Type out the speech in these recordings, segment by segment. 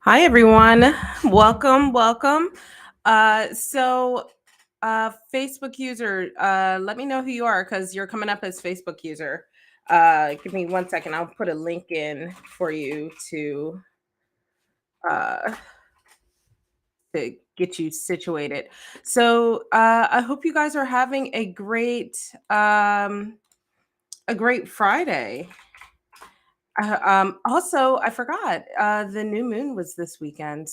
Hi, everyone. Welcome, welcome. Facebook user, let me know who you are because you're coming up as Facebook user. Give me 1 second. I'll put a link in for you uh, to get you situated. I hope you guys are having a great Friday. Also, I forgot the new moon was this weekend.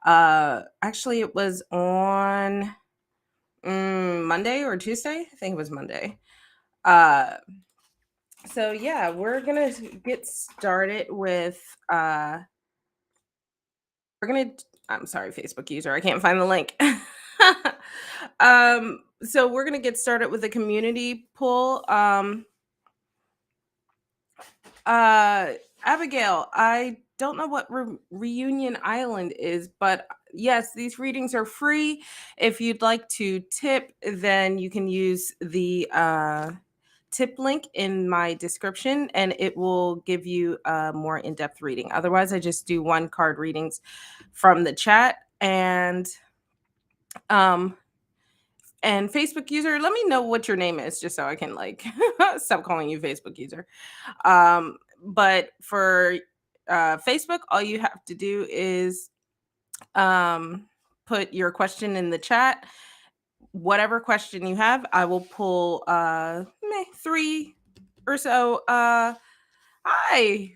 Actually, it was on Monday or Tuesday. I think it was Monday. Uh, yeah, we're gonna get started with. We're gonna. I'm sorry, Facebook user. I can't find the link. We're gonna get started with the community poll. Abigail, I don't know what Reunion Island is, but yes, these readings are free. If you'd like to tip, then you can use the tip link in my description and it will give you a more in-depth reading. Otherwise, I just do one card readings from the chat um and Facebook user, let me know what your name is just so I can like stop calling you Facebook user. But for Facebook, all you have to do is put your question in the chat. Whatever question you have, I will pull three or so. Hi,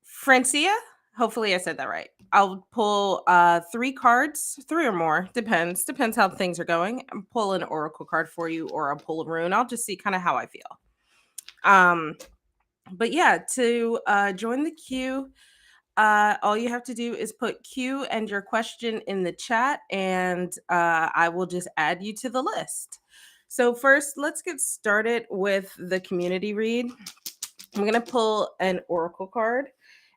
Francia. Hopefully, I said that right. I'll pull three cards, three or more, depends how things are going. I'll pull an oracle card for you, or I'll pull a rune. I'll just see kind of how I feel. Um, but yeah, to join the queue, all you have to do is put Q and your question in the chat, and I will just add you to the list. So, first, let's get started with the community read. I'm going to pull an oracle card.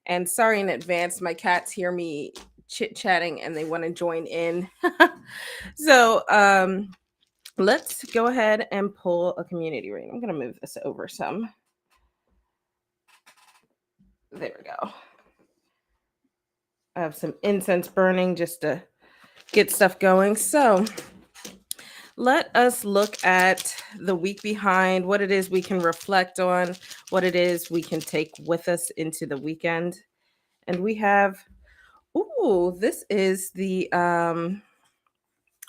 And sorry in advance, my cats hear me chit chatting and they want to join in. so, let's go ahead and pull a community read. I'm going to move this over some. There we go. I have some incense burning just to get stuff going. So let us look at the week behind, what it is we can reflect on, what it is we can take with us into the weekend. And we have, this is the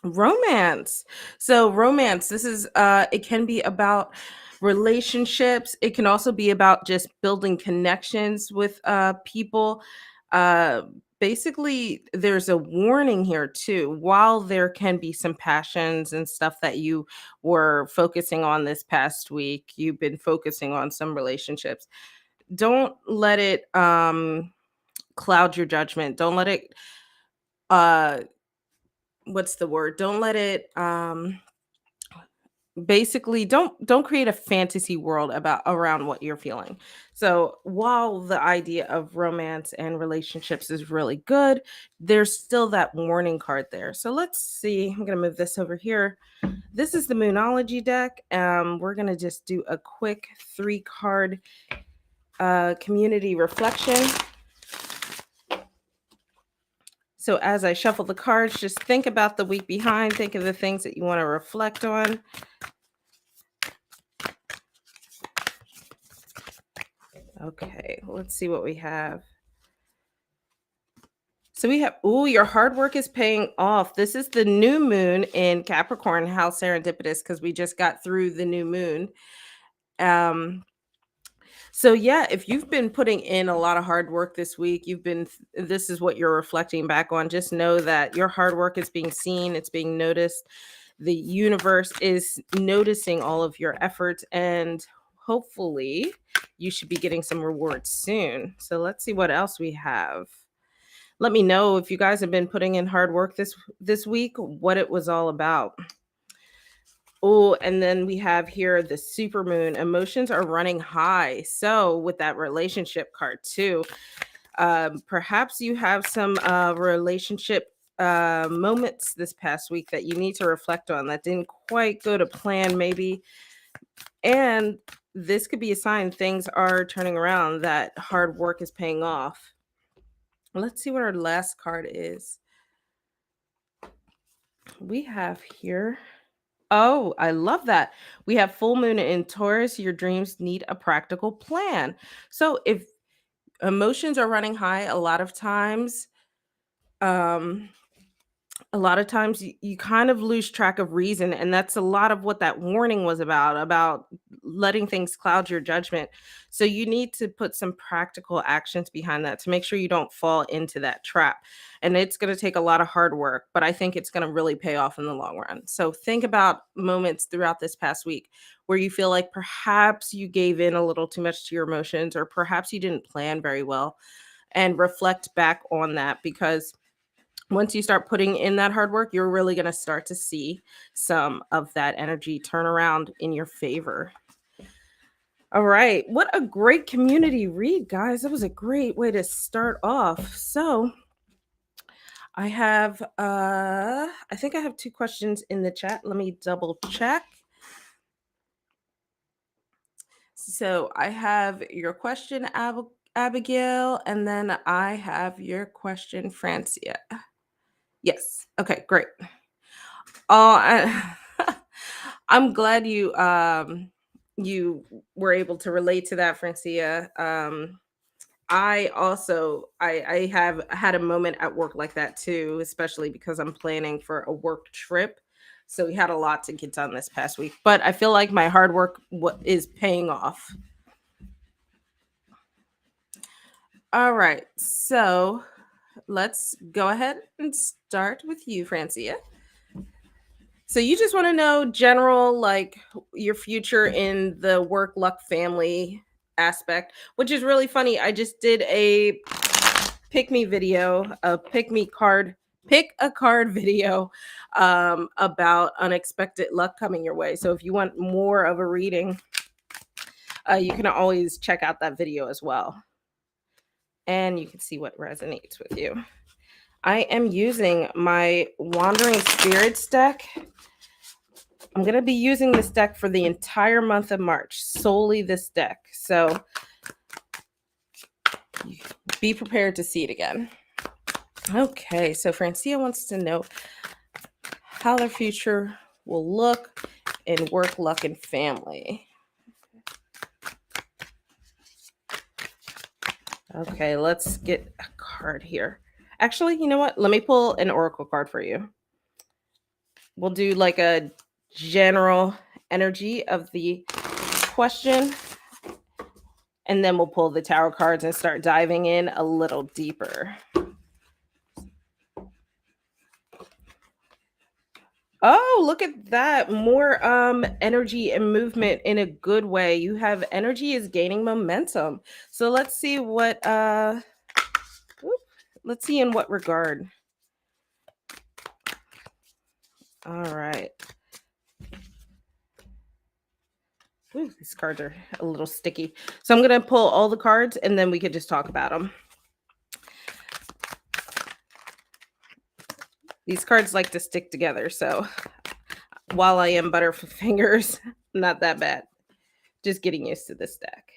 romance. So romance, this is it can be about relationships. It can also be about just building connections with people. uh Basically, there's a warning here too. While there can be some passions and stuff that you were focusing on this past week, you've been focusing on some relationships. Don't let it cloud your judgment. Don't let it uh what's the word? Don't let it basically don't create a fantasy world about around what you're feeling. So while the idea of romance and relationships is really good, there's still that warning card there. So let's see. I'm going to move this over here. This is the Moonology deck. We're going to just do a quick 3-card community reflection. So as I shuffle the cards, just think about the week behind. Think of the things that you want to reflect on. Okay, let's see what we have. So we have, your hard work is paying off. This is the new moon in Capricorn. How serendipitous, because we just got through the new moon. So yeah, if you've been putting in a lot of hard work this week, this is what you're reflecting back on. Just know that your hard work is being seen, it's being noticed. The universe is noticing all of your efforts, and hopefully you should be getting some rewards soon. So let's see what else we have. Let me know if you guys have been putting in hard work this week, what it was all about. Oh, and then we have here the super moon. Emotions are running high. So with that relationship card too, perhaps you have some relationship moments this past week that you need to reflect on that didn't quite go to plan, maybe. And this could be a sign things are turning around, that hard work is paying off. Let's see what our last card is. We have here. Oh, I love that. We have full moon in Taurus. Your dreams need a practical plan. So if emotions are running high, um a lot of times you kind of lose track of reason, and that's a lot of what that warning was about letting things cloud your judgment. So you need to put some practical actions behind that to make sure you don't fall into that trap. And it's going to take a lot of hard work, but I think it's going to really pay off in the long run. So think about moments throughout this past week where you feel like perhaps you gave in a little too much to your emotions, or perhaps you didn't plan very well, and reflect back on that, because once you start putting in that hard work, you're really going to start to see some of that energy turn around in your favor. All right. What a great community read, guys. That was a great way to start off. So, I think I have two questions in the chat. Let me double check. So, I have your question, Abigail, and then I have your question, Francia. Yes. Okay, great. Oh, I'm glad you were able to relate to that, Francia. I have had a moment at work like that too, especially because I'm planning for a work trip. So we had a lot to get done this past week, but I feel like my hard work is paying off. All right, so let's go ahead and start with you, Francia. So you just want to know general, like, your future in the work, luck, family aspect, which is really funny. I just did a pick me video, a pick a card video, about unexpected luck coming your way. So if you want more of a reading, you can always check out that video as well, and you can see what resonates with you. I am using my Wandering Spirits deck. I'm going to be using this deck for the entire month of March, solely this deck. So be prepared to see it again. Okay, so Francia wants to know how their future will look in work, luck, and family. Okay, let's get a card here. Actually, you know what? Let me pull an oracle card for you. We'll do like a general energy of the question, and then we'll pull the tarot cards and start diving in a little deeper. Oh, look at that. More energy and movement in a good way. You have energy is gaining momentum. So let's see what let's see in what regard. All right. Ooh, these cards are a little sticky. So I'm going to pull all the cards and then we could just talk about them. These cards like to stick together. So while I am butterfingers, not that bad. Just getting used to this deck.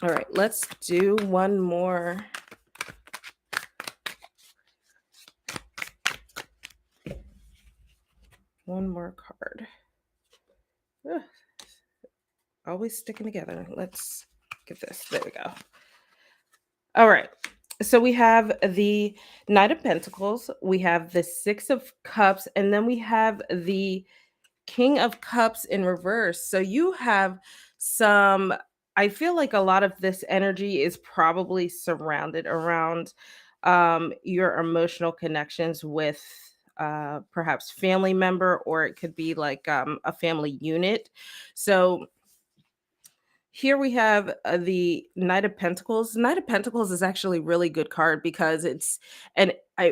All right, let's do one more. One more card. Ugh. Always sticking together. Let's get this. There we go. All right. So we have the Knight of Pentacles, we have the Six of Cups, and then we have the King of Cups in reverse. So you have some, I feel like a lot of this energy is probably surrounded around your emotional connections with perhaps family member, or it could be like a family unit. So here we have the Knight of Pentacles. Knight of Pentacles is actually a really good card because it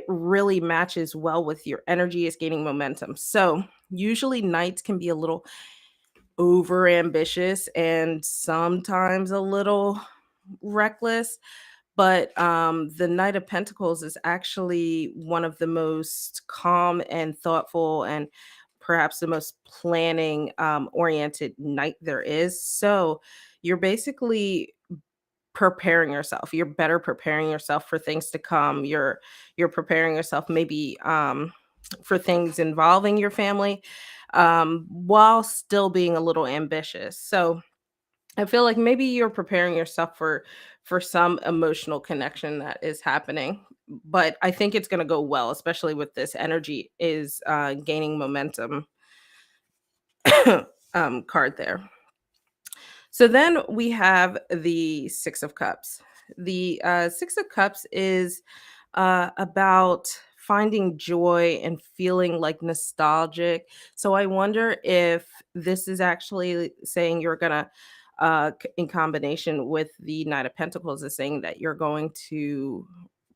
really matches well with your energy is gaining momentum. So usually knights can be a little over ambitious and sometimes a little reckless, but the Knight of Pentacles is actually one of the most calm and thoughtful and perhaps the most planning oriented knight there is. So you're basically preparing yourself. You're better preparing yourself for things to come. You're preparing yourself maybe for things involving your family, while still being a little ambitious. So I feel like maybe you're preparing yourself for some emotional connection that is happening, but I think it's going to go well, especially with this energy is gaining momentum card there. So then we have the 6 of Cups. The 6 of Cups is about finding joy and feeling like nostalgic. So I wonder if this is actually saying you're going to, in combination with the Knight of Pentacles, is saying that you're going to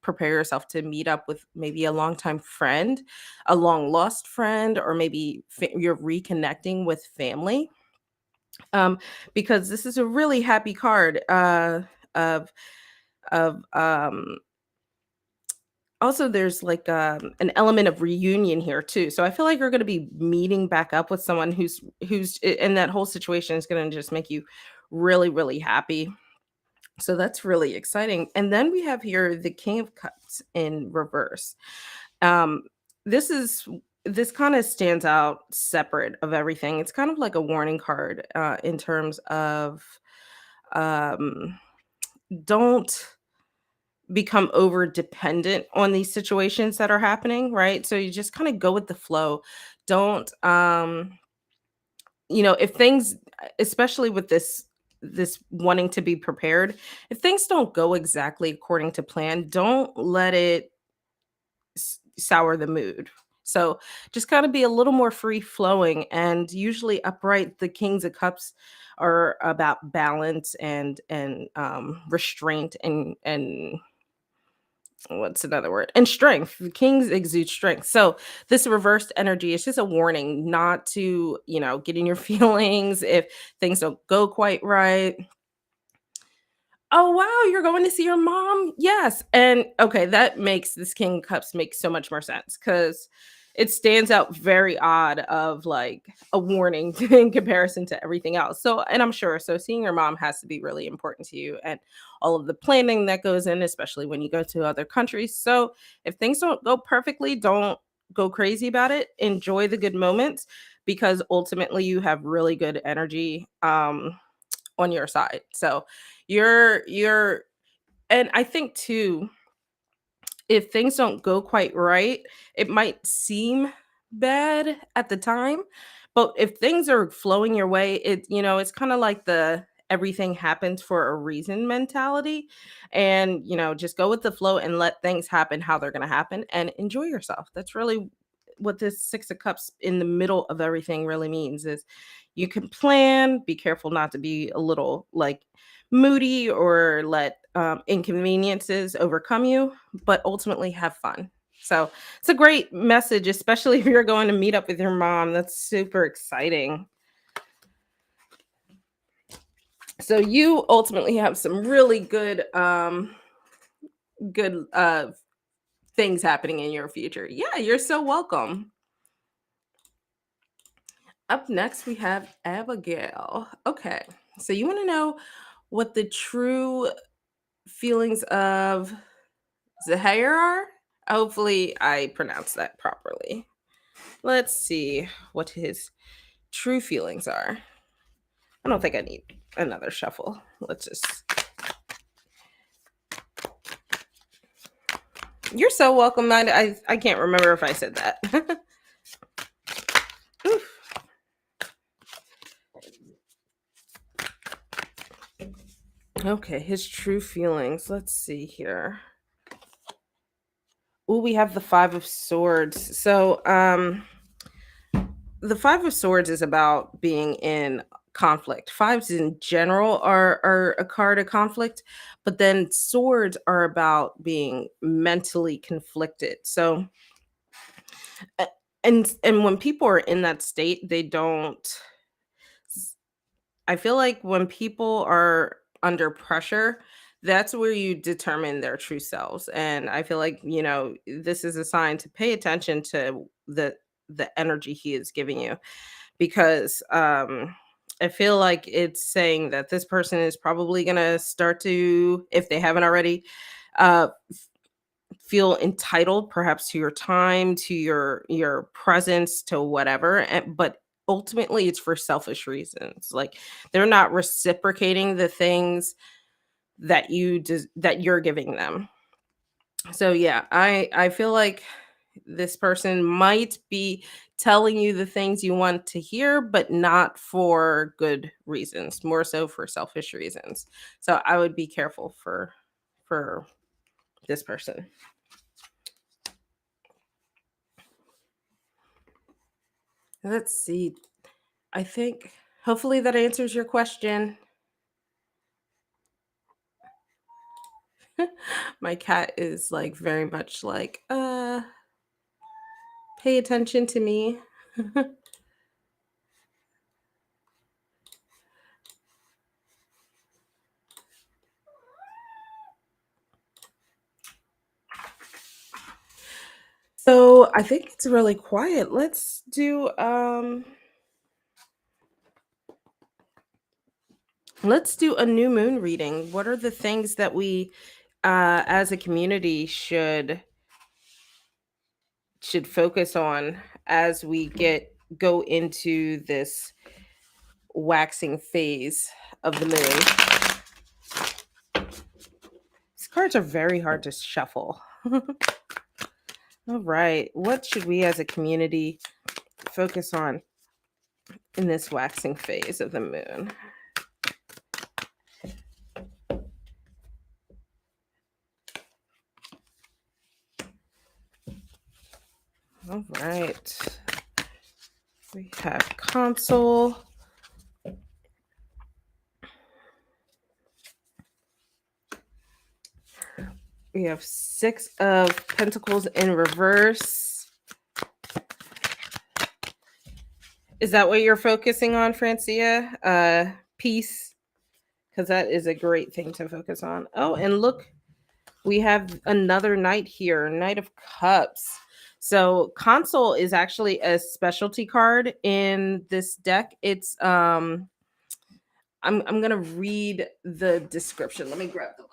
prepare yourself to meet up with maybe a longtime friend, a long lost friend, or maybe you're reconnecting with family, um, because this is a really happy card of of also there's like an element of reunion here too. So I feel like you're going to be meeting back up with someone and that whole situation is going to just make you really really happy. So that's really exciting. And then we have here the King of Cups in reverse. Um, this is this kind of stands out separate of everything. It's kind of like a warning card in terms of um, don't become over dependent on these situations that are happening, right? So you just kind of go with the flow. Don't if things, especially with this wanting to be prepared, if things don't go exactly according to plan, don't let it sour the mood. So just kind of be a little more free flowing, and usually upright the Kings of Cups are about balance and restraint and what's another word, and strength. The Kings exude strength. So this reversed energy is just a warning not to get in your feelings if things don't go quite right. Oh, wow, you're going to see your mom? Yes, and okay, that makes this King of Cups make so much more sense because it stands out very odd of, like, a warning in comparison to everything else. So and I'm sure, so seeing your mom has to be really important to you and all of the planning that goes in, especially when you go to other countries. So if things don't go perfectly, don't go crazy about it. Enjoy the good moments because ultimately you have really good energy, on your side. So you're and I think too, if things don't go quite right, it might seem bad at the time, but if things are flowing your way, it's kind of like the everything happens for a reason mentality. And just go with the flow and let things happen how they're going to happen and enjoy yourself. That's really what this 6 of Cups in the middle of everything really means is you can plan, be careful not to be a little like moody or let inconveniences overcome you, but ultimately have fun. So it's a great message, especially if you're going to meet up with your mom. That's super exciting. So you ultimately have some really good things happening in your future. Yeah, you're so welcome. Up next, we have Abigail. Okay, so you want to know what the true feelings of Zahir are? Hopefully, I pronounced that properly. Let's see what his true feelings are. I don't think I need another shuffle. Let's just. You're so welcome. I can't remember if I said that. Okay, his true feelings. Let's see here. Oh, we have the 5 of Swords. So, the 5 of Swords is about being in conflict. Fives in general are a card of conflict, but then swords are about being mentally conflicted. So, a- and when people are in that state, they don't. I feel like when people are under pressure, that's where you determine their true selves. And I feel like, this is a sign to pay attention to the energy he is giving you because I feel like it's saying that this person is probably going to start to, if they haven't already, uh, feel entitled perhaps to your time, to your presence, to whatever. But ultimately, it's for selfish reasons. Like they're not reciprocating the things that you're giving them. So yeah, I feel like this person might be telling you the things you want to hear, but not for good reasons, more so for selfish reasons. So I would be careful for this person. Let's see. I think hopefully that answers your question. My cat is like very much like, pay attention to me. So I think it's really quiet. Let's do a new moon reading. What are the things that we as a community should focus on as we get go into this waxing phase of the moon? These cards are very hard to shuffle. All right. What should we as a community focus on in this waxing phase of the moon? All right. We have console. We have Six of Pentacles in reverse. Is that what you're focusing on, Francia? Peace, because that is a great thing to focus on. Oh, and look, we have another knight here, Knight of Cups. So console is actually a specialty card in this deck. It's I'm gonna read the description. Let me grab the box.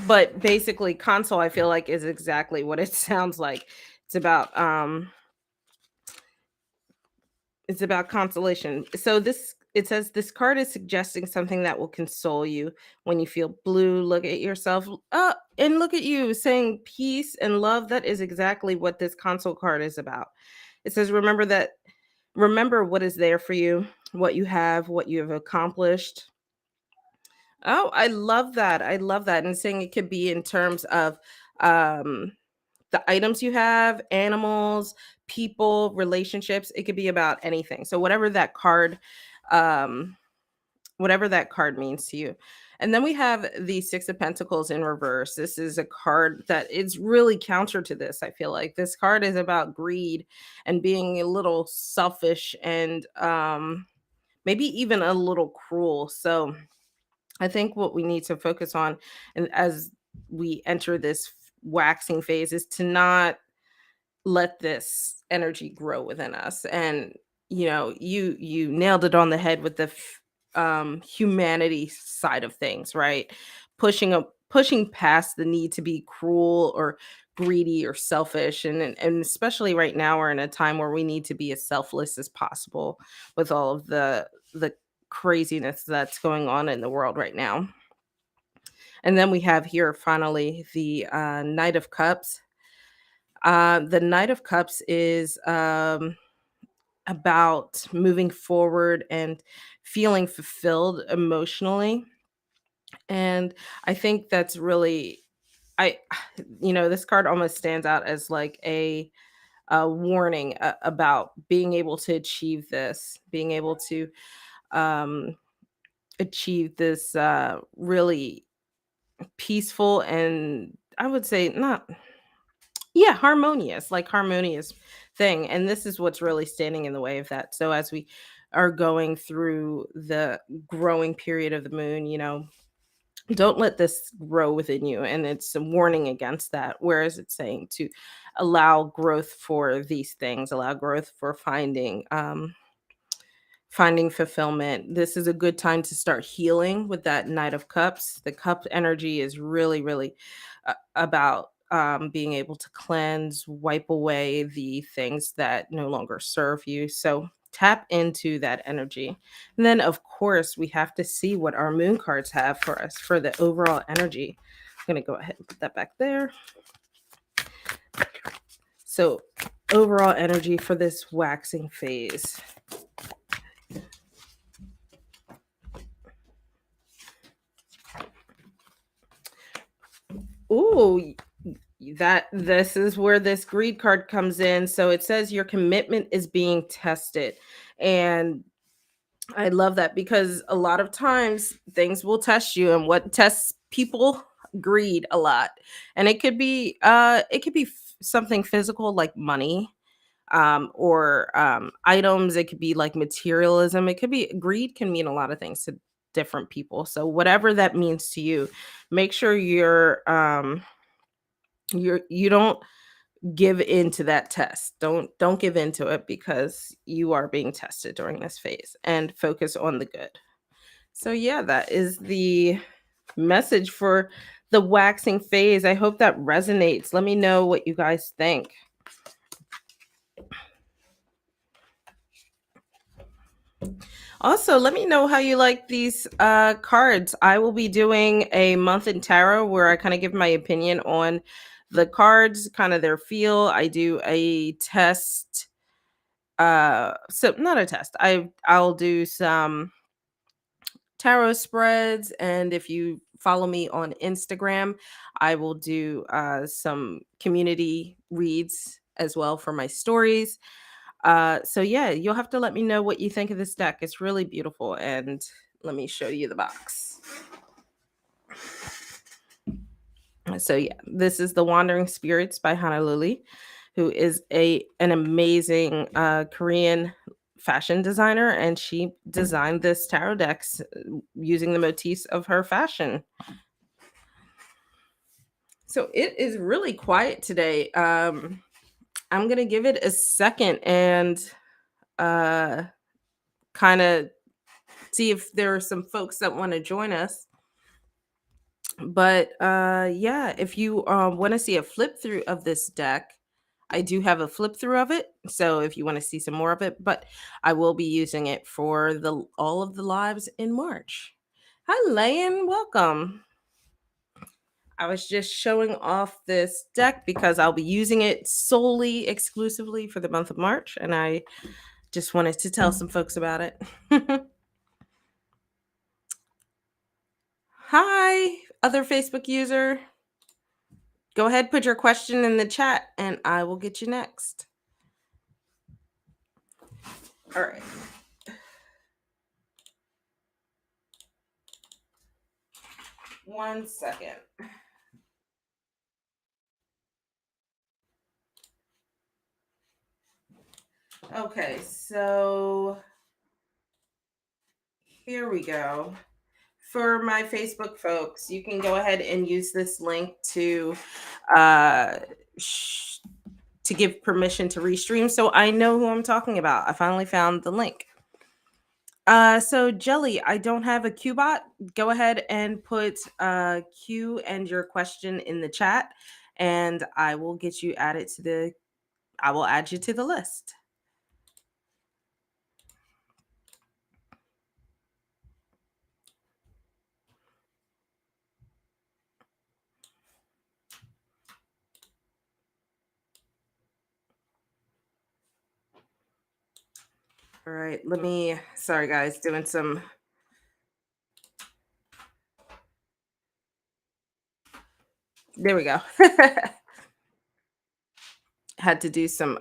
But basically, console I feel like is exactly what it sounds like. It's about it's about consolation. So this it says this card is suggesting something that will console you when you feel blue. Look at yourself, and look at you saying peace and love. That is exactly what this console card is about. It says remember what is there for you, what you have, what you have accomplished. Oh, I love that. I love that. And saying it could be in terms of um the items you have, animals, people, relationships. It could be about anything. So um, whatever that card means to you. And then we have the Six of Pentacles in reverse. This is a card that is really counter to this. I feel like this card is about greed and being a little selfish and maybe even a little cruel. So I think what we need to focus on, and as we enter this waxing phase, is to not let this energy grow within us. And you nailed it on the head with the humanity side of things, right? Pushing past the need to be cruel or greedy or selfish, and especially right now we're in a time where we need to be as selfless as possible with all of the craziness that's going on in the world right now. And then we have here finally the Knight of Cups. The Knight of Cups is about moving forward and feeling fulfilled emotionally. And I think that's really, I, this card almost stands out as like a warning about being able to achieve this, being able to um, achieve this really peaceful and I would say not, yeah, harmonious, like harmonious thing. And this is what's really standing in the way of that. So as we are going through the growing period of the moon, don't let this grow within you. And it's a warning against that. Whereas it's saying to allow growth for these things, allow growth for finding finding fulfillment. This is a good time to start healing with that Knight of Cups. The cup energy is really, really about being able to cleanse, wipe away the things that no longer serve you. So tap into that energy. And then, of course, we have to see what our moon cards have for us for the overall energy. I'm going to go ahead and put that back there. So, overall energy for this waxing phase. Ooh, that this is where this greed card comes in. So it says your commitment is being tested. And I love that because a lot of times things will test you, and what tests people, greed a lot. And it could be something physical like money, or items. It could be like materialism. It could be greed, can mean a lot of things to different people. So whatever that means to you, make sure you don't give into that test. Don't give into it, because you are being tested during this phase, and focus on the good. So yeah, that is the message for the waxing phase. I hope that resonates. Let me know what you guys think. Also, let me know how you like these cards. I will be doing a month in tarot where I kind of give my opinion on the cards, kind of their feel. I do a test. So not a test. I'll do some tarot spreads, and if you follow me on Instagram, I will do some community reads as well for my stories. So yeah, you'll have to let me know what you think of this deck. It's really beautiful, and let me show you the box. So yeah, this is the Wandering Spirits by Hana Lily, who is an amazing Korean fashion designer, and she designed this tarot decks using the motifs of her fashion. So it is really quiet today. I'm gonna give it a second and uh kind of see if there are some folks that want to join us. But yeah, if you want to see a flip through of this deck, I do have a flip through of it. So if you want to see some more of it, but I will be using it for the all of the lives in March. Hi, Layan, welcome. I was just showing off this deck because I'll be using it solely, exclusively for the month of March, and I just wanted to tell some folks about it. Hi, other Facebook user. Go ahead, put your question in the chat, and I will get you next. All right. One second. Okay, so here we go. For my Facebook folks, you can go ahead and use this link uh, to give permission to restream, so I know who I'm talking about. I finally found the link. So Jelly, I don't have a Q bot. Go ahead and put Q and your question in the chat, and I will get you added to the. I will add you to the list. All right, sorry guys, doing some. There we go. Had to do some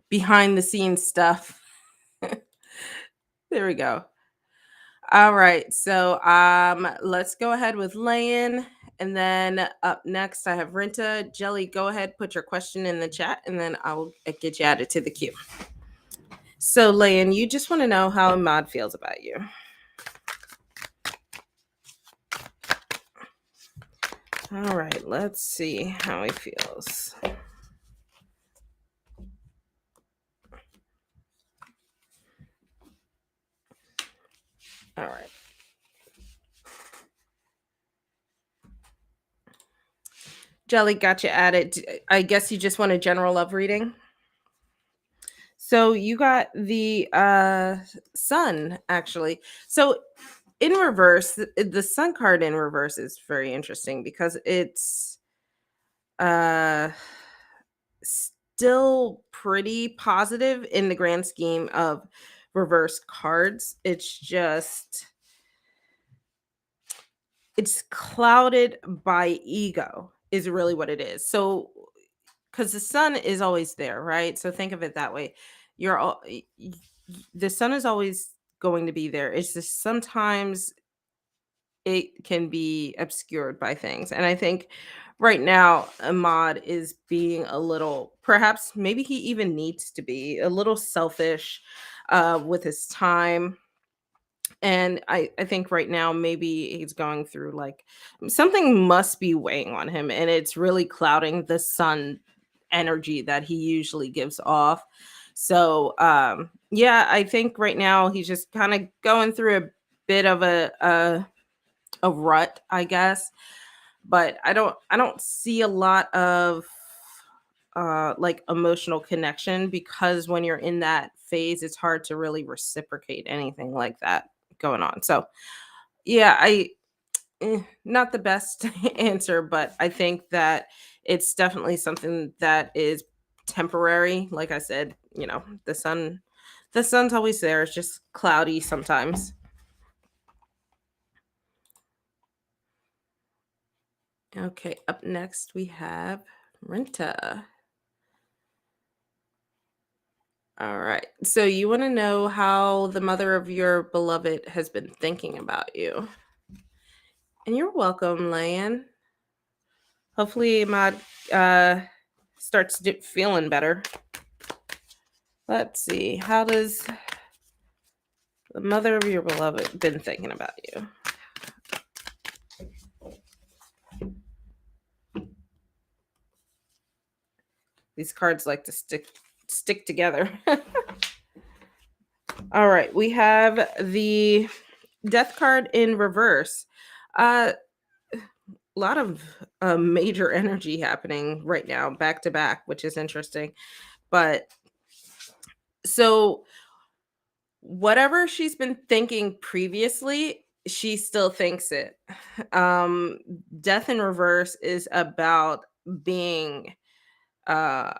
behind the scenes stuff. There we go. All right, so let's go ahead with Layan, and then up next I have Rinta. Jelly, go ahead, put your question in the chat, and then I'll get you added to the queue. So Layan, you just want to know how Ahmad feels about you. All right, let's see how he feels. All right. Jelly got you added. I guess you just want a general love reading. So you got the sun actually. So in reverse, the sun card in reverse is very interesting because it's uh still pretty positive in the grand scheme of reverse cards. It's clouded by ego is really what it is. So because the sun is always there, right? So think of it that way. You're all the sun is always going to be there. It's just sometimes it can be obscured by things. And I think right now Ahmad is being a little, perhaps maybe he even needs to be a little selfish with his time. And I think right now maybe he's going through like something must be weighing on him and it's really clouding the sun energy that he usually gives off. So yeah, I think right now he's just kind of going through a bit of a rut, I guess. But I don't see a lot of like emotional connection because when you're in that phase, it's hard to really reciprocate anything like that going on. So yeah, not the best answer, but I think that it's definitely something that is temporary. Like I said, the sun's always there. It's just cloudy sometimes. Okay, up next we have Renta. All right. So you want to know how the mother of your beloved has been thinking about you. And you're welcome, Lan. Hopefully Ahmad uh starts feeling better. Let's see. How does the mother of your beloved been thinking about you? These cards like to stick together. All right, we have the death card in reverse. A lot of major energy happening right now, back to back, which is interesting. But so whatever she's been thinking previously, she still thinks it. Um, Death in reverse is about being uh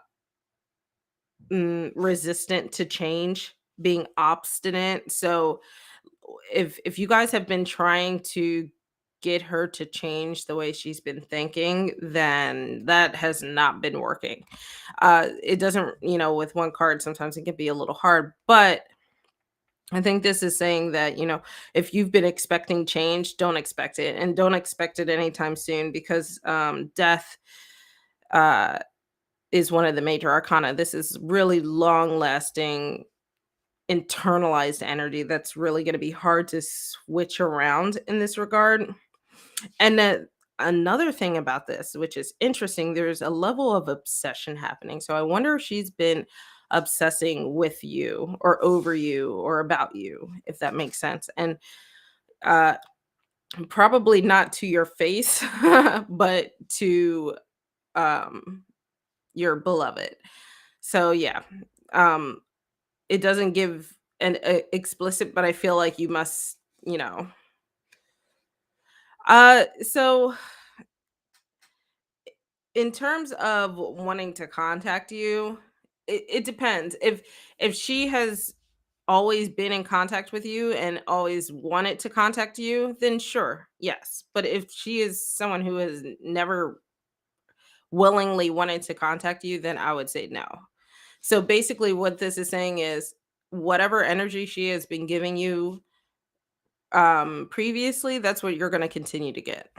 resistant to change, being obstinate. So if you guys have been trying to get her to change the way she's been thinking, then that has not been working. It doesn't, with one card, sometimes it can be a little hard, but I think this is saying that, if you've been expecting change, don't expect it and don't expect it anytime soon because death uh, is one of the major arcana. This is really long lasting internalized energy that's really going to be hard to switch around in this regard. And then another thing about this, which is interesting, there's a level of obsession happening. So I wonder if she's been obsessing with you or over you or about you, if that makes sense. And uh probably not to your face, but to um your beloved. So yeah. Um it doesn't give an explicit, but I feel like you must, you know. So in terms of wanting to contact you, it depends. If she has always been in contact with you and always wanted to contact you, then sure, yes. But if she is someone who has never willingly wanted to contact you, then I would say no. So basically what this is saying is whatever energy she has been giving you previously, that's what you're going to continue to get.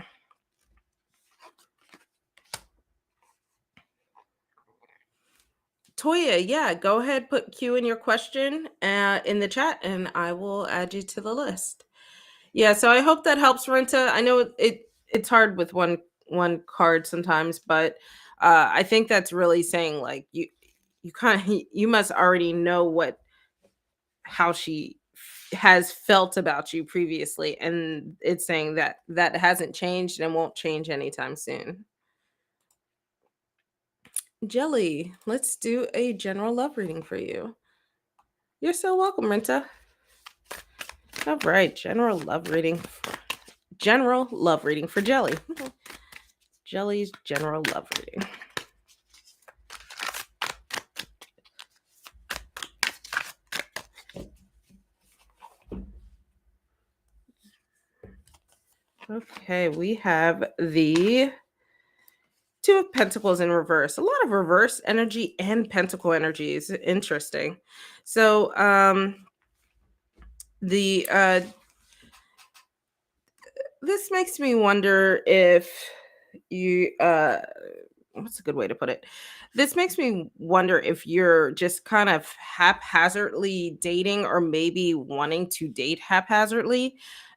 Toya, yeah, go ahead, put Q in your question in the chat, and I will add you to the list. Yeah, so I hope that helps, Renta. I know it's hard with one card sometimes, but I think that's really saying like you kind of you must already know how she has felt about you previously, and it's saying that that hasn't changed and won't change anytime soon. Jelly, let's do a general love reading for you. You're so welcome, Renta. All right, general love reading for Jelly. Jelly's general love reading. Okay, we have the Two of Pentacles in reverse. A lot of reverse energy and pentacle energy is interesting. So, the this makes me wonder if you what's a good way to put it? This makes me wonder if you're just kind of haphazardly dating or maybe wanting to date haphazardly.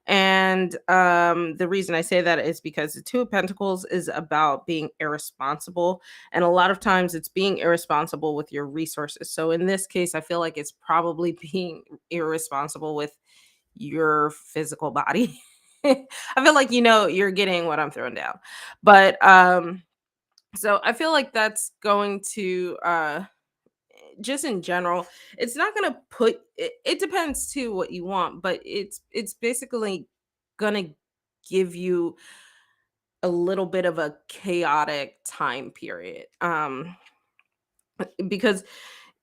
And the reason I say that is because the Two of Pentacles is about being irresponsible. And a lot of times it's being irresponsible with your resources. So in this case, I feel like it's probably being irresponsible with your physical body. I feel like you're getting what I'm throwing down. But so I feel like that's going to just in general, it's not going to put it depends too what you want, but it's basically going to give you a little bit of a chaotic time period. Because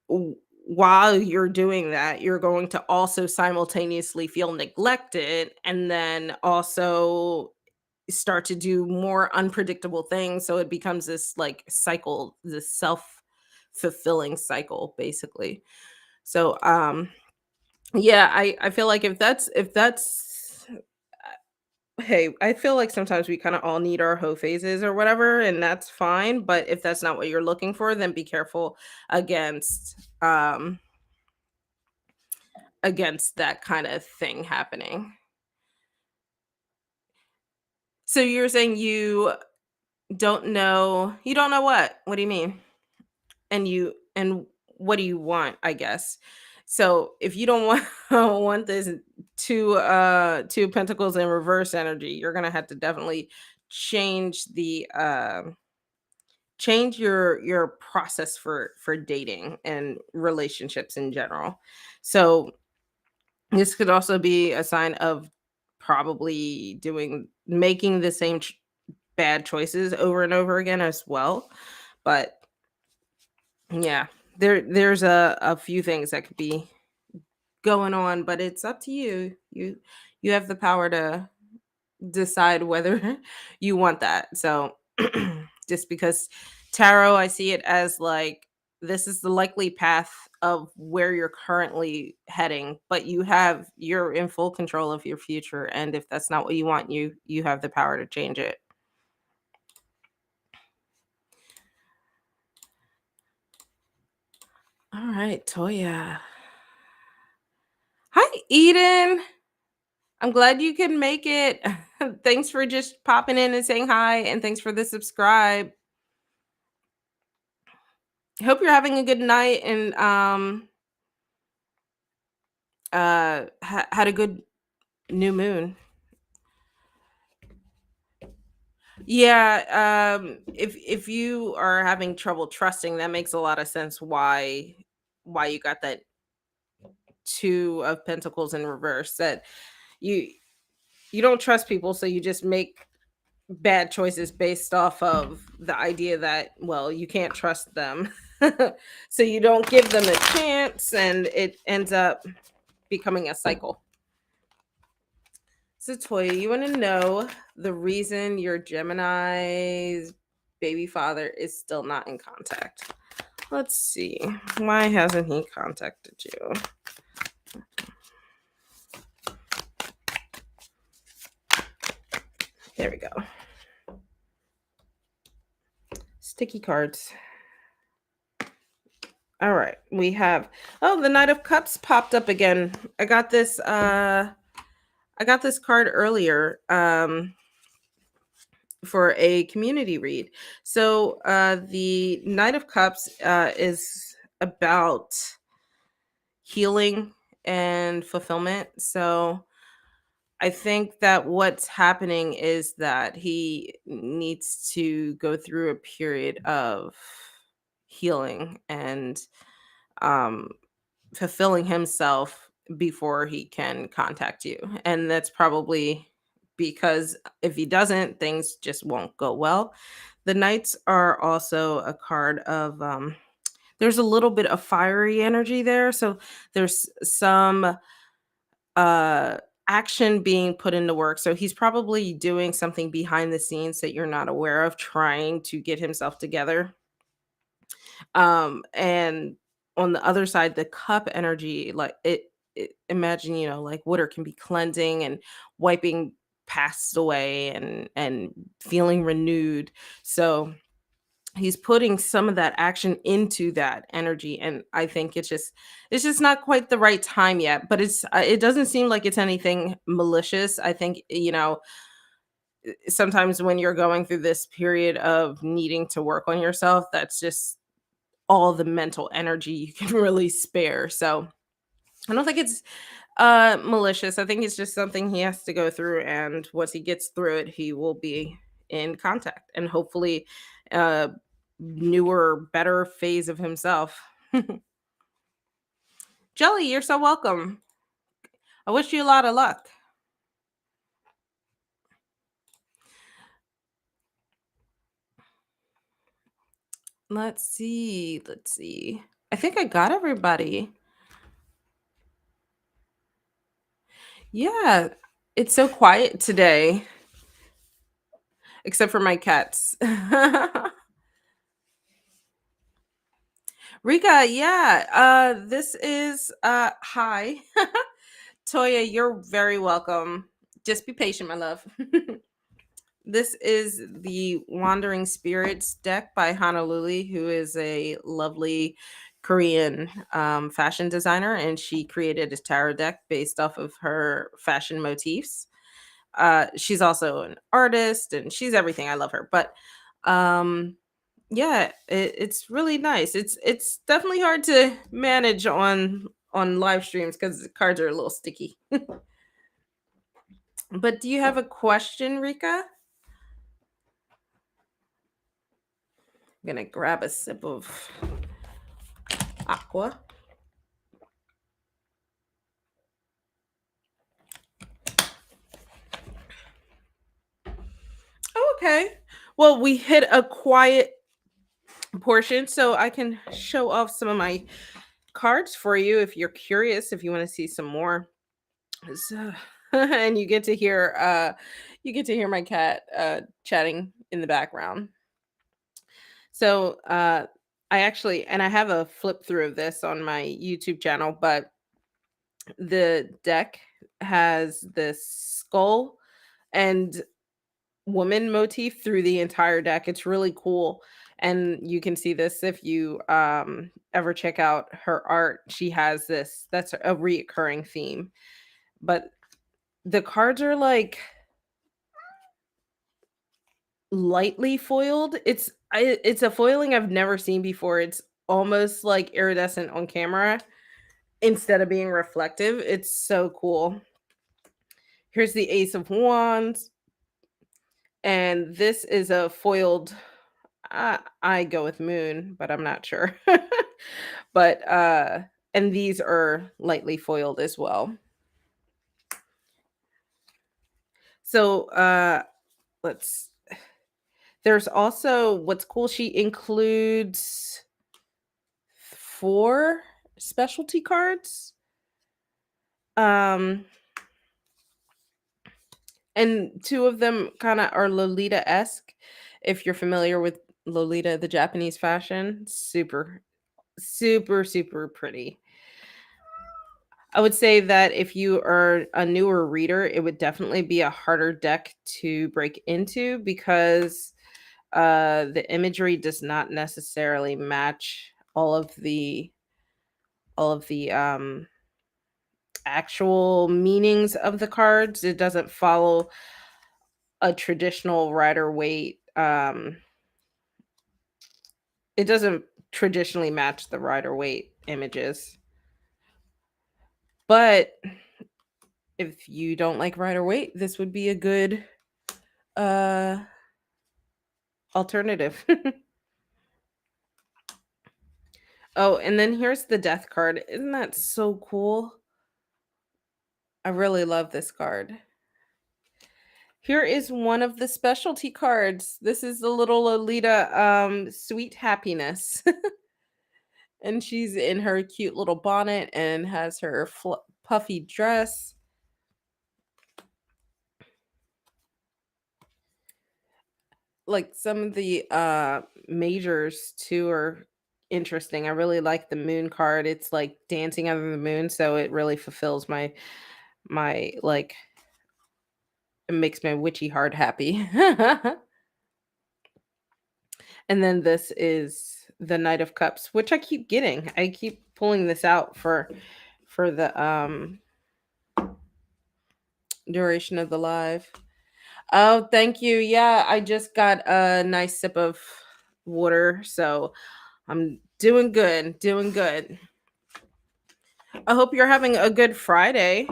w- while you're doing that, you're going to also simultaneously feel neglected and then also start to do more unpredictable things. So it becomes this like cycle, this self-fulfilling cycle, basically. So yeah, I feel like if that's hey, I feel like sometimes we kind of all need our hoe phases or whatever, and that's fine. But if that's not what you're looking for, then be careful against against that kind of thing happening. So you're saying you don't know what? What do you mean? And what do you want, I guess? So if you don't want want this two pentacles in reverse energy, you're gonna have to definitely change the change your process for dating and relationships in general. So this could also be a sign of probably doing making the same bad choices over and over again as well. But yeah, there's a few things that could be going on, but it's up to you. You have the power to decide whether you want that. So just because tarot, I see it as like this is the likely path of where you're currently heading, but you're in full control of your future. And if that's not what you want, you have the power to change it. All right, Toya. Hi, Eden. I'm glad you could make it. Thanks for just popping in and saying hi, and thanks for the subscribe. Hope you're having a good night and had a good new moon. Yeah, if you are having trouble trusting, that makes a lot of sense why you got that two of pentacles in reverse. That you you don't trust people, so you just make bad choices based off of the idea that well you can't trust them. So you don't give them a chance and it ends up becoming a cycle. So Toya, you want to know the reason your Gemini's baby father is still not in contact? Let's see, why hasn't he contacted you? There we go. Sticky cards. All right, we have the Knight of Cups popped up again. I got this card earlier for a community read. So the Knight of Cups is about healing and fulfillment. So I think that what's happening is that he needs to go through a period of healing and um, fulfilling himself before he can contact you. And that's probably because if he doesn't, things just won't go well. The Knights are also a card of there's a little bit of fiery energy there. So there's some uh action being put into work. So he's probably doing something behind the scenes that you're not aware of, trying to get himself together. And on the other side, the cup energy, like imagine, like water can be cleansing and wiping past away and feeling renewed. So he's putting some of that action into that energy, and I think it's just not quite the right time yet, but it doesn't seem like it's anything malicious. I think, sometimes when you're going through this period of needing to work on yourself, that's just all the mental energy you can really spare. So I don't think it's malicious. I think it's just something he has to go through, and once he gets through it, he will be in contact and hopefully uh newer, better phase of himself. Jelly, you're so welcome. I wish you a lot of luck. Let's see. I think I got everybody. Yeah, it's so quiet today, except for my cats. Rika, yeah. This is hi. Toya, you're very welcome. Just be patient, my love. This is the Wandering Spirits deck by Honolulu, who is a lovely Korean fashion designer, and she created a tarot deck based off of her fashion motifs. She's also an artist, and she's everything. I love her, but um, yeah, it's really nice. It's definitely hard to manage on live streams because the cards are a little sticky. But do you have a question, Rika? I'm gonna grab a sip of aqua. Oh, okay. Well, we hit a quiet portion, so I can show off some of my cards for you if you're curious, if you want to see some more. So, and you get to hear my cat chatting in the background. So, I have a flip through of this on my YouTube channel, but the deck has this skull and woman motif through the entire deck. It's really cool. And you can see this if you ever check out her art. She has this, that's a reoccurring theme. But the cards are like lightly foiled. It's a foiling I've never seen before. It's almost like iridescent on camera instead of being reflective. It's so cool. Here's the Ace of Wands, and this is a foiled. I go with Moon, but I'm not sure. But and these are lightly foiled as well. So let's there's also what's cool, she includes 4 specialty cards. Um and 2 of them kind of are Lolita-esque. If you're familiar with Lolita, the Japanese fashion, super super super pretty. I would say that if you are a newer reader, it would definitely be a harder deck to break into because the imagery does not necessarily match all of the actual meanings of the cards. It doesn't follow a traditional rider weight. It doesn't traditionally match the rider weight images. But if you don't like Rider Waite, this would be a good uh alternative. Oh, and then here's the death card. Isn't that so cool? I really love this card. Here is one of the specialty cards. This is the little Lolita Sweet Happiness. And she's in her cute little bonnet and has her puffy dress. Like some of the majors too are interesting. I really like the moon card. It's like dancing under the moon, so it really fulfills my like it makes my witchy heart happy. And then this is the Knight of Cups, which I keep getting. I keep pulling this out for the duration of the live. Oh, thank you. Yeah, I just got a nice sip of water, so I'm doing good, doing good. I hope you're having a good Friday.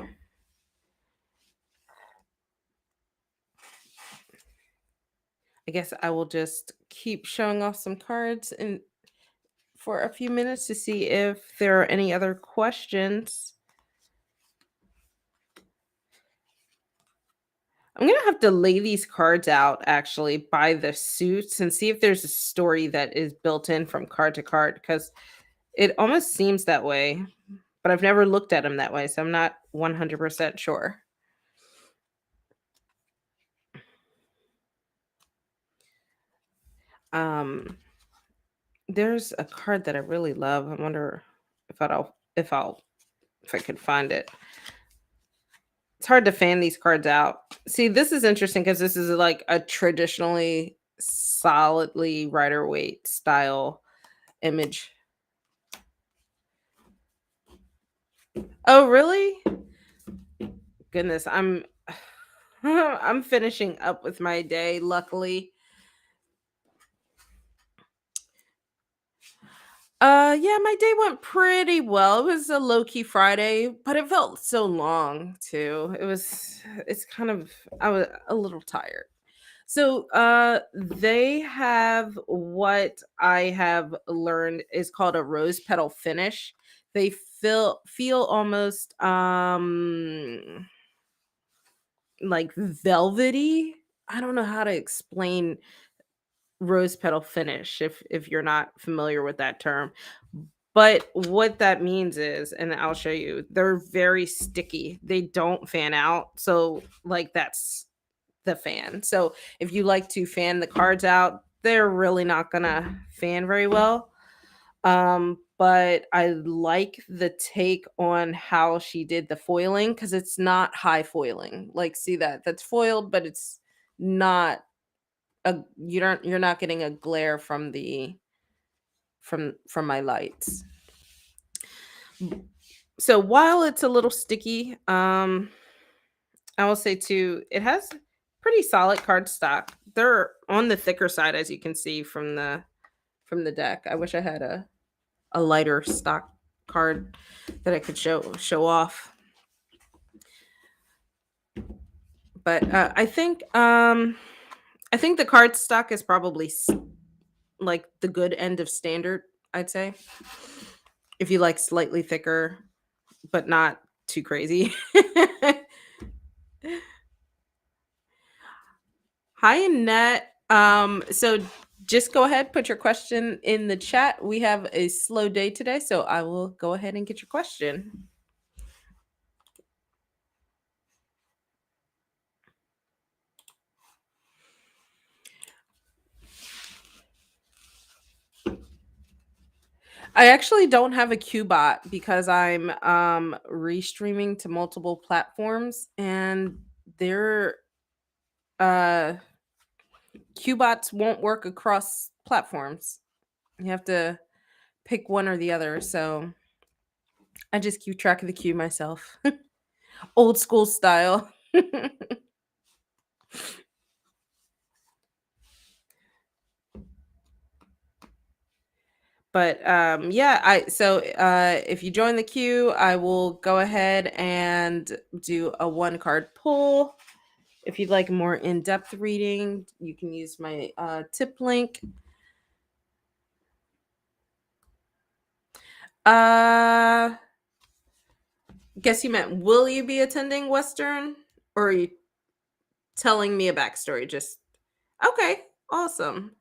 I guess I will just keep showing off some cards and for a few minutes to see if there are any other questions. I'm gonna have to lay these cards out actually by the suits and see if there's a story that is built in from card to card because it almost seems that way, but I've never looked at them that way, so I'm not 100% sure. Um, there's a card that I really love. I wonder if I could find it. It's hard to fan these cards out. See, this is interesting because this is like a traditionally solidly Rider Waite style image. Oh, really? Goodness, I'm finishing up with my day, luckily. Yeah, my day went pretty well. It was a low-key Friday, but it felt so long too. It's kind of I was a little tired. So, they have what I have learned is called a rose petal finish. They feel almost like velvety. I don't know how to explain rose petal finish if you're not familiar with that term. But what that means is, and I'll show you, they're very sticky. They don't fan out. So like that's the fan. So if you like to fan the cards out, they're really not gonna fan very well. But I like the take on how she did the foiling because it's not high foiling. Like, see that's foiled, but it's not you're not getting a glare from the from my lights. So while it's a little sticky, I will say too, it has pretty solid card stock. They're on the thicker side, as you can see from the deck. I wish I had a lighter stock card that I could show off. But I think the card stock is probably like the good end of standard, I'd say. If you like slightly thicker, but not too crazy. Hi, Annette. So just go ahead, put your question in the chat. We have a slow day today, so I will go ahead and get your question. I actually don't have a Qbot because I'm restreaming to multiple platforms and their uh Qbots won't work across platforms. You have to pick one or the other. So I just keep track of the queue myself. Old school style. But yeah, if you join the queue, I will go ahead and do a one card pull. If you'd like a more in-depth reading, you can use my tip link. Guess you meant, will you be attending Western, or are you telling me a backstory? Just okay, awesome.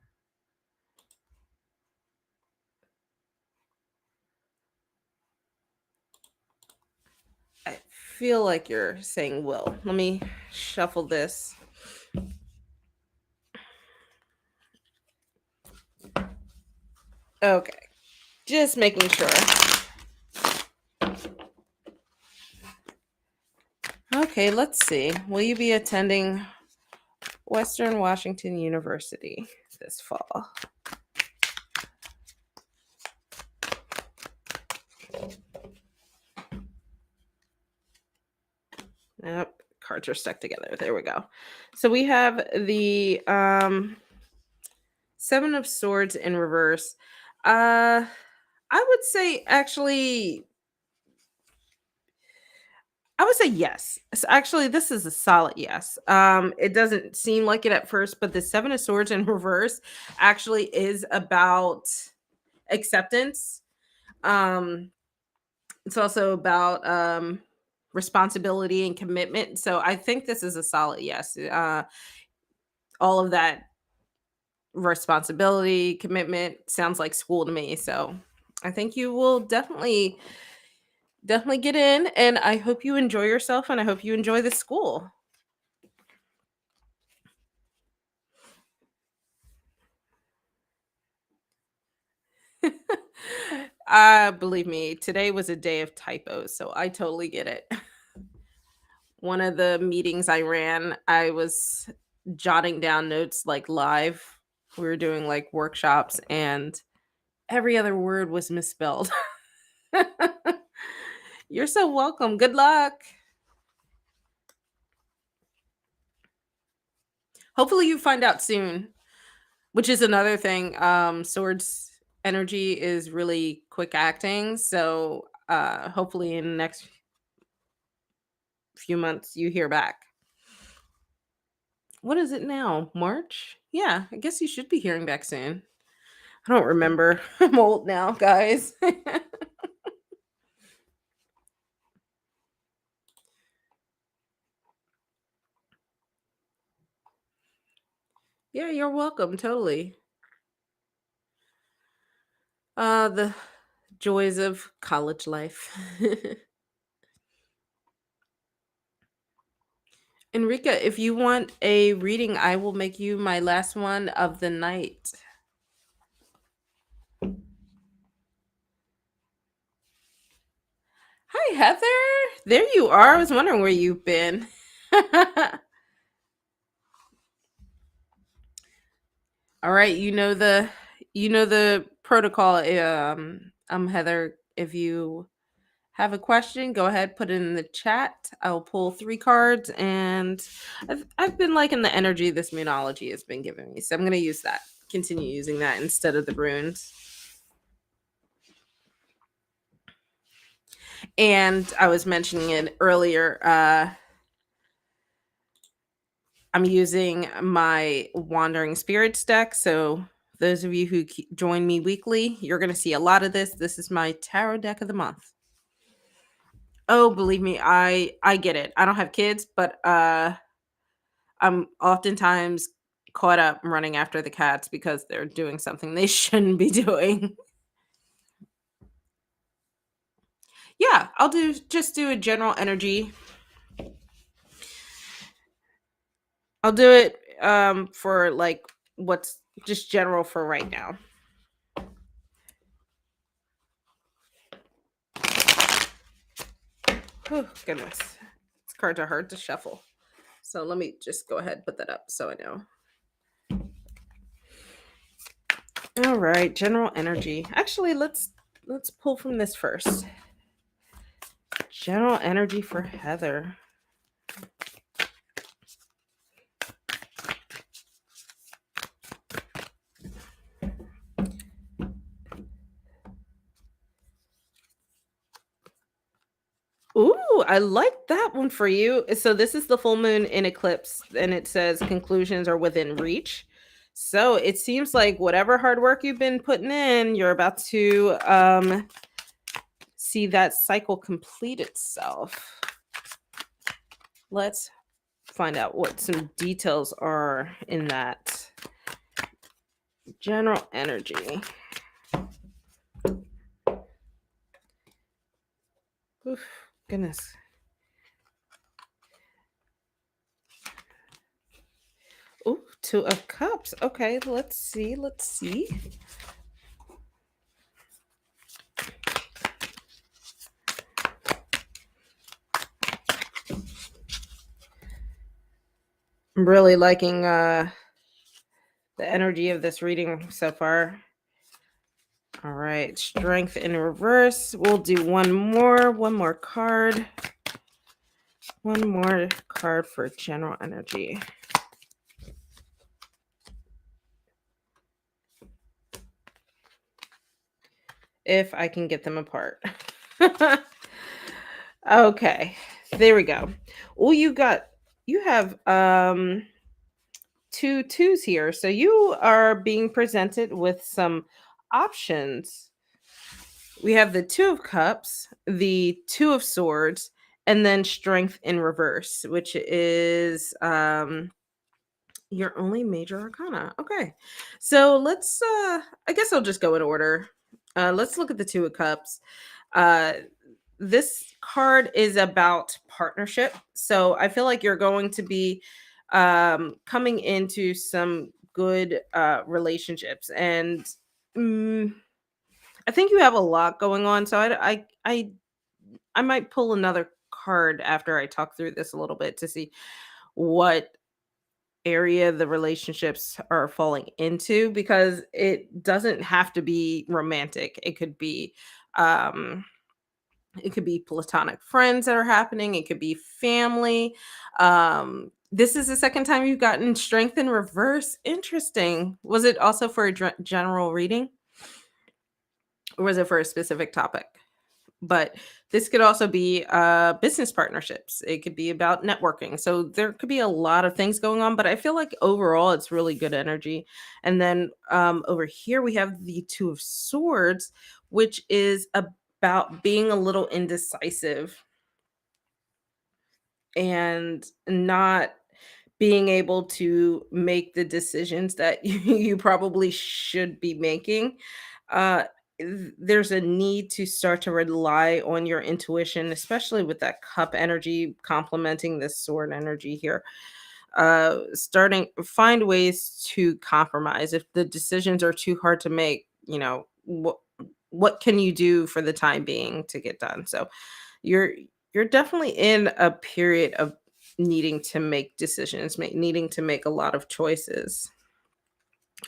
I feel like you're saying will. Let me shuffle this. Okay, just making sure. Okay, let's see. Will you be attending Western Washington University this fall? Nope, cards are stuck together. There we go. So we have the Seven of Swords in reverse. I would say actually, I would say yes. Actually, this is a solid yes. It doesn't seem like it at first, but the Seven of Swords in reverse actually is about acceptance. Um, it's also about responsibility and commitment. So I think this is a solid yes. All of that responsibility, commitment sounds like school to me. So I think you will definitely get in, and I hope you enjoy yourself, and I hope you enjoy the school. Believe me, today was a day of typos, so I totally get it. One of the meetings I ran, I was jotting down notes like live. We were doing like workshops, and every other word was misspelled. You're so welcome. Good luck. Hopefully you find out soon, which is another thing. Swords energy is really quick acting, so hopefully in the next few months you hear back. What is it now? March? Yeah, I guess you should be hearing back soon. I don't remember. I'm old now, guys. Yeah, you're welcome. Totally. The joys of college life. Enrica, if you want a reading, I will make you my last one of the night. Hi, Heather. There you are. I was wondering where you've been. All right, you know the protocol. I'm Heather. If you have a question, go ahead, put it in the chat. I'll pull 3 cards, and I've been liking the energy this moonology has been giving me, so I'm going to use that. Continue using that instead of the runes. And I was mentioning it earlier. I'm using my Wandering Spirits deck, so those of you who join me weekly, you're going to see a lot of this. This is my tarot deck of the month. Oh, believe me, I get it. I don't have kids, but I'm oftentimes caught up running after the cats because they're doing something they shouldn't be doing. Yeah, I'll just do a general energy. I'll do it for like what's just general for right now. Oh, goodness. These cards are hard to shuffle. So let me just go ahead and put that up so I know. All right, general energy. Actually, let's pull from this first. General energy for Heather. Ooh, I like that one for you. So this is the full moon in eclipse, and it says conclusions are within reach. So it seems like whatever hard work you've been putting in, you're about to see that cycle complete itself. Let's find out what some details are in that general energy. Oof, goodness. Ooh, two of cups. Okay, let's see. Let's see. I'm really liking the energy of this reading so far. All right, strength in reverse. We'll do one more card. One more card for general energy. If I can get them apart. Okay, there we go. Oh, you have two twos here. So you are being presented with some options. We have the two of cups, the two of swords, and then strength in reverse, which is your only major arcana. Okay. So let's I guess I'll just go in order. Let's look at the two of cups. Uh this card is about partnership. So I feel like you're going to be coming into some good relationships, and mm, I think you have a lot going on. So I might pull another card after I talk through this a little bit to see what area the relationships are falling into, because it doesn't have to be romantic. Um it could be platonic friends that are happening, it could be family. This is the second time you've gotten strength in reverse. Interesting. Was it also for a general reading, or was it for a specific topic? But this could also be business partnerships. It could be about networking. So there could be a lot of things going on, but I feel like overall it's really good energy. And then over here we have the two of swords, which is about being a little indecisive and not being able to make the decisions that you probably should be making. uh there's a need to start to rely on your intuition, especially with that cup energy complementing this sword energy here. Starting find ways to compromise if the decisions are too hard to make. What can you do for the time being to get done? So you're you're definitely in a period of needing to make decisions, needing to make a lot of choices.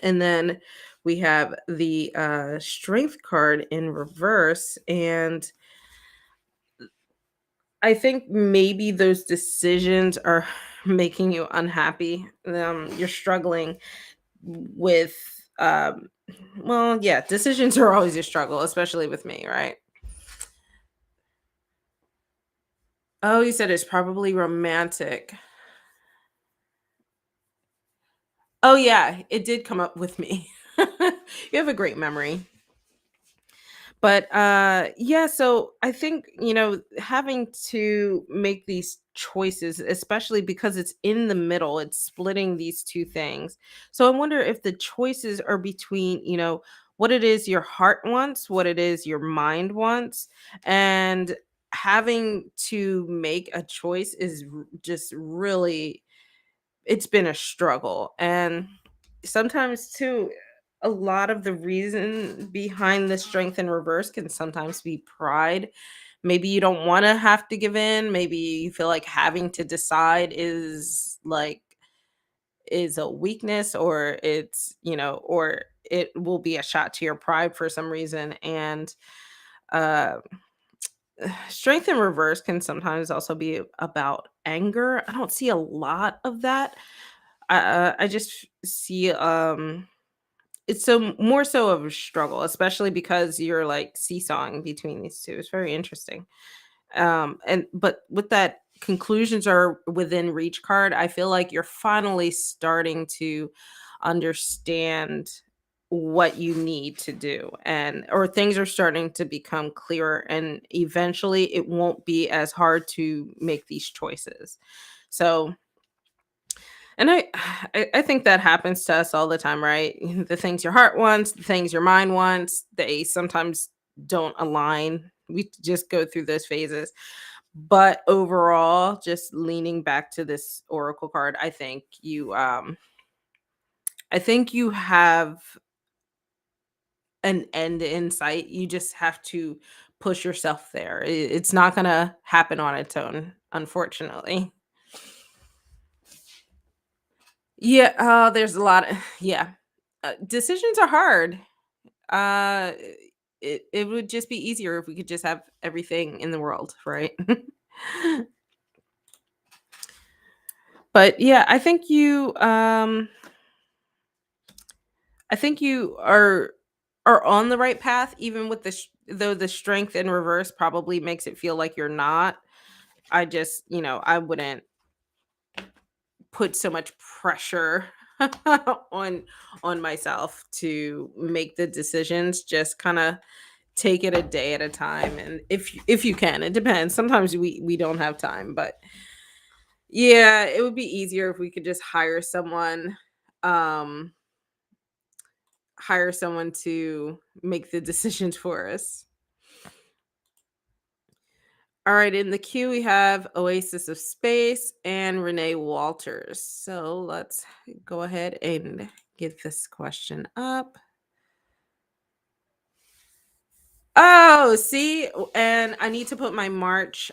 And then we have the strength card in reverse, and I think maybe those decisions are making you unhappy. You're struggling with well, yeah, decisions are always a struggle, especially with me, right? Oh, you said it's probably romantic. Oh, yeah, it did come up with me. You have a great memory. But yeah, so I think, having to make these choices, especially because it's in the middle, it's splitting these two things. So I wonder if the choices are between, what it is your heart wants, what it is your mind wants, and having to make a choice is just really, it's been a struggle. And sometimes too, a lot of the reason behind the strength in reverse can sometimes be pride. Maybe you don't want to have to give in. Maybe you feel like having to decide is a weakness, or or it will be a shot to your pride for some reason. And uh strength in reverse can sometimes also be about anger. I don't see a lot of that. I just see it's so more so of a struggle, especially because you're like seesawing between these two. It's very interesting. And but with that conclusions are within reach card, I feel like you're finally starting to understand what you need to do, and or things are starting to become clearer, and eventually it won't be as hard to make these choices. So, and I think that happens to us all the time, right? The things your heart wants, the things your mind wants, they sometimes don't align. We just go through those phases. But overall, just leaning back to this oracle card, I think you have an end in sight. You just have to push yourself there. It's not going to happen on its own, unfortunately. Yeah, there's a lot of yeah. Decisions are hard. Uh it would just be easier if we could just have everything in the world, right? But yeah, I think you are on the right path, even with though the strength in reverse probably makes it feel like you're not. I just, I wouldn't put so much pressure on on myself to make the decisions. Just kind of take it a day at a time, and if you can, it depends. Sometimes we don't have time, but yeah, it would be easier if we could just um hire someone to make the decisions for us. All right, in the queue we have Oasis of Space and Renee Walters. So let's go ahead and get this question up. Oh, see, and I need to put my March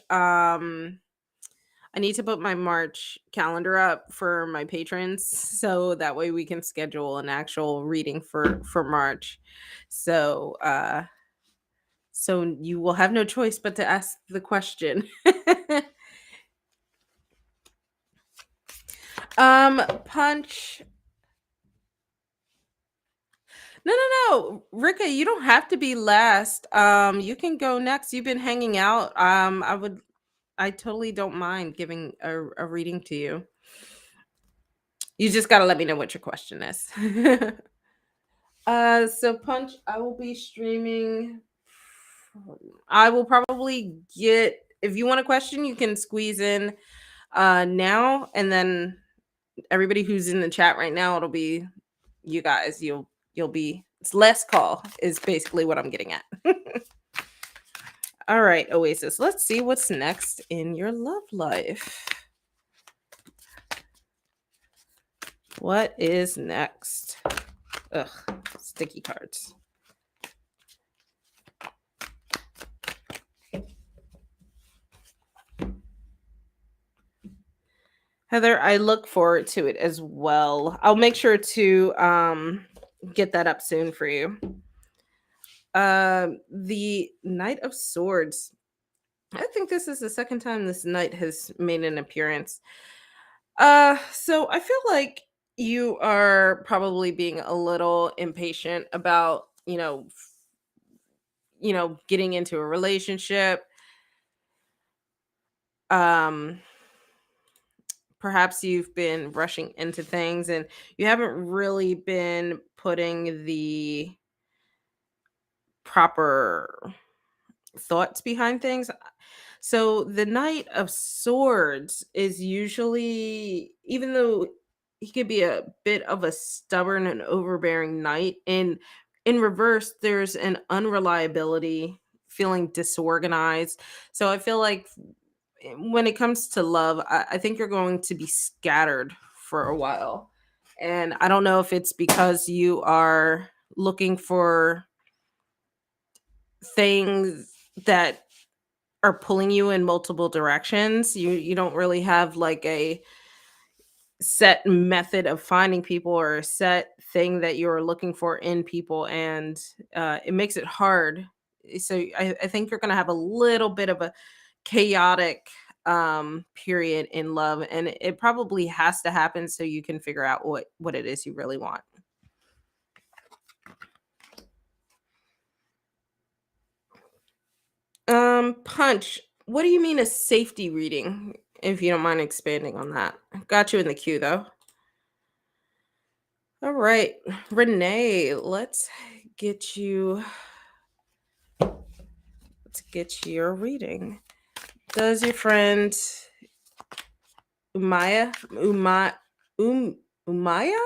calendar up for my patrons so that way we can schedule an actual reading for March. So, so you will have no choice but to ask the question. Punch. No, no, no. Rika, you don't have to be last. You can go next. You've been hanging out. I totally don't mind giving a reading to you. You just got to let me know what your question is. So Punch, I will be streaming. I will probably get, if you want a question, you can squeeze in now, and then everybody who's in the chat right now, it'll be you guys. You'll be, it's less call is basically what I'm getting at. All right, Oasis. Let's see what's next in your love life. What is next? Ugh, sticky cards. Heather, I look forward to it as well. I'll make sure to get that up soon for you. The Knight of Swords. I think this is the second time this knight has made an appearance. So I feel like you are probably being a little impatient about, getting into a relationship. Um, Perhaps you've been rushing into things and you haven't really been putting the proper thoughts behind things. So the Knight of Swords is usually, even though he could be a bit of a stubborn and overbearing knight, in reverse, there's an unreliability, feeling disorganized. So I feel like when it comes to love, I think you're going to be scattered for a while. And I don't know if it's because you are looking for things that are pulling you in multiple directions. You don't really have like a set method of finding people or a set thing that you're looking for in people, and it makes it hard. So I think you're going to have a little bit of a chaotic period in love, and it probably has to happen so you can figure out what it is you really want. Punch. What do you mean a safety reading? If you don't mind expanding on that. Got you in the queue though. All right, Renee, get you let's get your reading. Does your friend Umaya Umaya?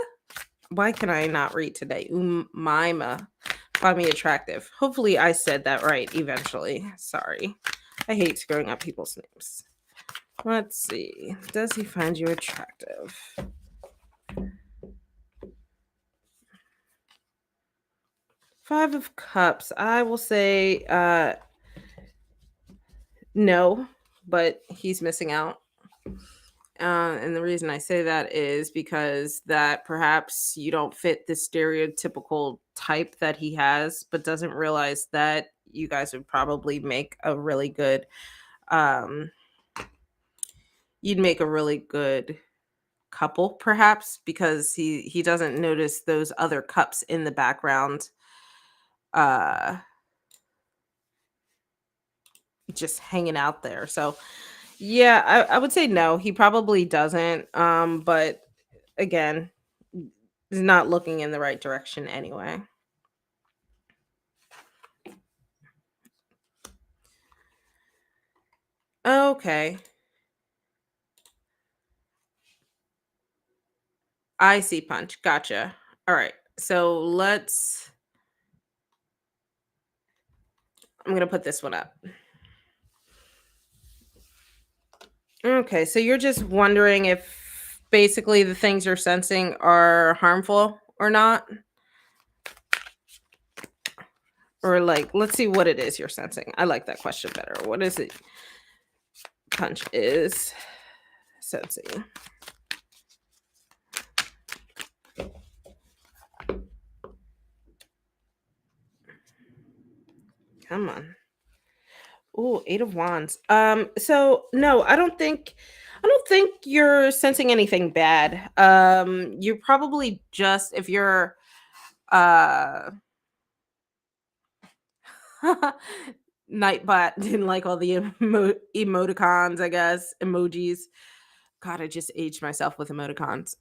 Why can I not read today? Umaima find me attractive. Hopefully I said that right eventually. Sorry. I hate screwing up people's names. Let's see. Does he find you attractive? Five of Cups. I will say no, but he's missing out. And the reason I say that is because that perhaps you don't fit the stereotypical type that he has, but doesn't realize that you guys would probably make a really good um you'd make a really good couple perhaps, because he doesn't notice those other cups in the background uh just hanging out there. So yeah, I would say no, he probably doesn't. But again, he's not looking in the right direction anyway. Okay. I see punch. Gotcha. All right. So I'm going to put this one up. Okay. So you're just wondering if basically the things you're sensing are harmful or not? Or like, let's see what it is you're sensing. I like that question better. What is it punch is sensing? Come on. Oh, 8 of Wands. So no, I don't think you're sensing anything bad. You're probably just if you're uh Nightbot didn't like all the emoticons, I guess, emojis. God, I just aged myself with emoticons.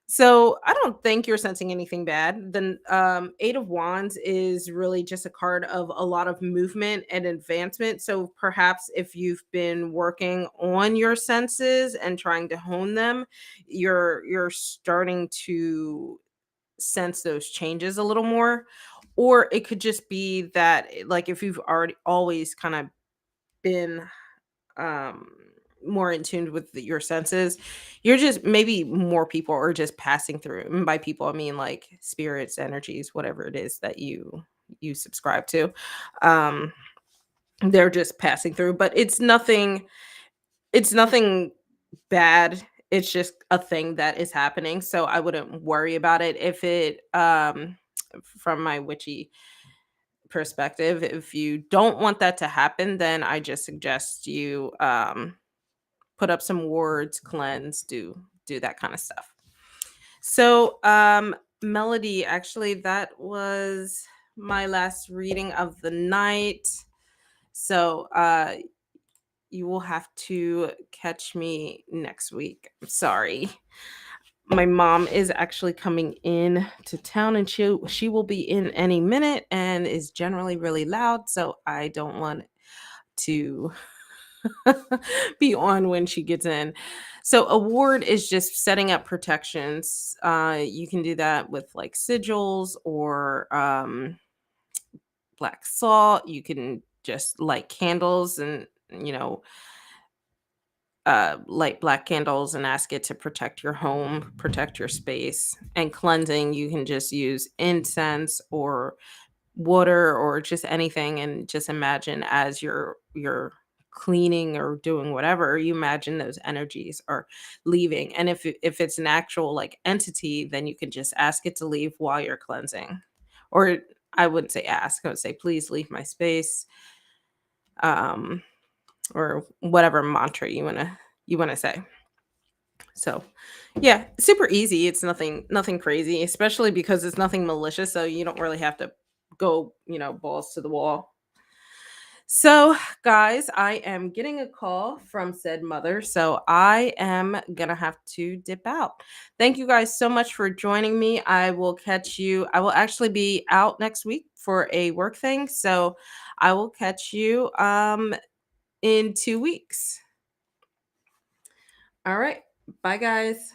So I don't think you're sensing anything bad. The Eight of Wands is really just a card of a lot of movement and advancement. So perhaps if you've been working on your senses and trying to hone them, you're starting to sense those changes a little more. Or it could just be that like if you've already always kind of been um more in tune with your senses, you're just maybe more people are just passing through, and by people I mean like spirits, energies, whatever it is that you subscribe to. um they're just passing through, but it's nothing bad. It's just a thing that is happening, so I wouldn't worry about it. If it from my witchy perspective, if you don't want that to happen, then I just suggest you put up some words, cleanse, do that kind of stuff. So, Melody, actually, that was my last reading of the night. So, you will have to catch me next week. I'm sorry. My mom is actually coming in to town, and she will be in any minute and is generally really loud, so I don't want to be on when she gets in. So a ward is just setting up protections. You can do that with like sigils or black salt. You can just light candles and light black candles and ask it to protect your home, protect your space. And cleansing, you can just use incense or water or just anything, and just imagine as you're cleaning or doing whatever, you imagine those energies are leaving. And if it's an actual like entity, then you can just ask it to leave while you're cleansing. Or I wouldn't say ask, I would say please leave my space. um or whatever mantra you want to say. So yeah, super easy. It's nothing crazy, especially because it's nothing malicious, so you don't really have to go balls to the wall. So, guys, I am getting a call from said mother, so I am gonna have to dip out. Thank you guys so much for joining me. I will catch you. I will actually be out next week for a work thing, so I will catch you in 2 weeks. All right. Bye, guys.